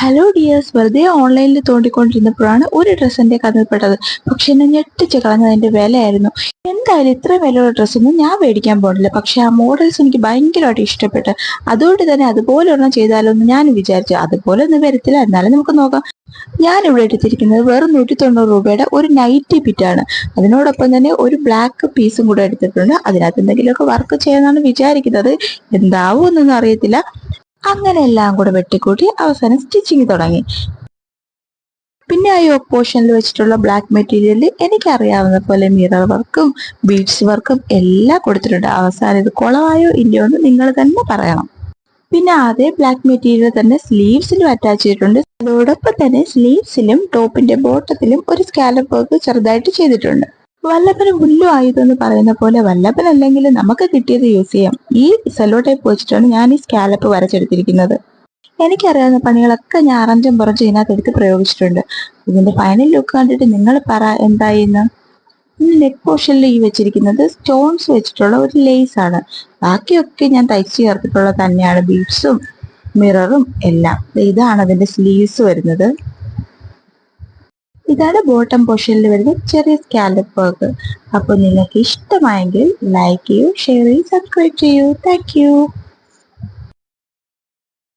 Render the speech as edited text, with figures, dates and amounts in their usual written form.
Hello dears, വെറുതെ ഓൺലൈനിൽ തോണ്ടിക്കൊണ്ടിരുന്നപ്പോഴാണ് ഒരു ഡ്രസ്സിന്റെ കഥയിൽപ്പെട്ടത്. പക്ഷെ എന്നെ ഞെട്ടിച്ച് കളഞ്ഞത് അതിന്റെ വിലയായിരുന്നു. എന്തായാലും ഇത്രയും വിലയുള്ള ഡ്രസ്സൊന്നും ഞാൻ മേടിക്കാൻ പോണില്ല. പക്ഷെ ആ മോഡൽസ് എനിക്ക് ഭയങ്കരമായിട്ട് ഇഷ്ടപ്പെട്ട്, അതുകൊണ്ട് തന്നെ അതുപോലെ ഒരെണ്ണം ചെയ്താലോ എന്ന് ഞാൻ വിചാരിച്ചു. അതുപോലെ ഒന്നും വരത്തില്ല, എന്നാലും നമുക്ക് നോക്കാം. ഞാൻ ഇവിടെ എടുത്തിരിക്കുന്നത് വെറും 190 രൂപയുടെ ഒരു നൈറ്റി പിറ്റാണ്. അതിനോടൊപ്പം തന്നെ ഒരു ബ്ലാക്ക് പീസും കൂടെ എടുത്തിട്ടുണ്ട്. അതിനകത്ത് എന്തെങ്കിലുമൊക്കെ വർക്ക് ചെയ്യാന്നാണ് വിചാരിക്കുന്നത്. എന്താവും എന്നൊന്നും അറിയത്തില്ല. അങ്ങനെ എല്ലാം കൂടെ വെട്ടിക്കൂട്ടി അവസാനം സ്റ്റിച്ചിങ് തുടങ്ങി. പിന്നെ ആ യോക്ക് പോർഷനിൽ വെച്ചിട്ടുള്ള ബ്ലാക്ക് മെറ്റീരിയലിൽ എനിക്കറിയാവുന്ന പോലെ മിറർ വർക്കും ബീഡ്സ് വർക്കും എല്ലാം കൊടുത്തിട്ടുണ്ട്. അവസാനം ഇത് കുളമായോ ഇല്ലയോ എന്ന് നിങ്ങൾ തന്നെ പറയണം. പിന്നെ അതേ ബ്ലാക്ക് മെറ്റീരിയൽ തന്നെ സ്ലീവ്സിലും അറ്റാച്ച് ചെയ്തിട്ടുണ്ട്. അതോടൊപ്പം തന്നെ സ്ലീവ്സിലും ടോപ്പിന്റെ ബോട്ടത്തിലും ഒരു സ്കാലപ്പ് വർക്ക് ചെറുതായിട്ട് ചെയ്തിട്ടുണ്ട്. വല്ലഭന് പുല്ലു ആയതെന്ന് പറയുന്ന പോലെ വല്ലഭൻ അല്ലെങ്കിൽ നമുക്ക് കിട്ടിയത് യൂസ് ചെയ്യാം. ഈ സെല്ലോ ടൈപ്പ് വെച്ചിട്ടാണ് ഞാൻ ഈ സ്കാലപ്പ് വരച്ചെടുത്തിരിക്കുന്നത്. എനിക്കറിയാവുന്ന പണികളൊക്കെ ഞാൻ അറഞ്ചും പുറഞ്ചും ഇതിനകത്ത് എടുത്ത് പ്രയോഗിച്ചിട്ടുണ്ട്. ഇതിന്റെ ഫൈനൽ ലുക്ക് കണ്ടിട്ട് നിങ്ങൾ പറ എന്തായിന്ന്. ഇനി നെക്ക് പോർഷനിൽ ഈ വെച്ചിരിക്കുന്നത് സ്റ്റോൺസ് വെച്ചിട്ടുള്ള ഒരു ലേസ് ആണ്. ബാക്കിയൊക്കെ ഞാൻ തയ്ച്ചു ചേർത്തിട്ടുള്ളത് തന്നെയാണ്, ബീഡ്സും മിററും എല്ലാം. ഇതാണ് അതിന്റെ സ്ലീവ്സ് വരുന്നത്. ഇതാണ് ബോട്ടം പോർഷനിൽ വരുന്ന ചെറിയ സ്കാലപ്പ് വർക്ക്. അപ്പോൾ നിങ്ങൾക്ക് ഇഷ്ടമായെങ്കിൽ ലൈക്ക് ചെയ്യൂ, ഷെയർ ചെയ്യൂ, സബ്സ്ക്രൈബ് ചെയ്യൂ. Thank you.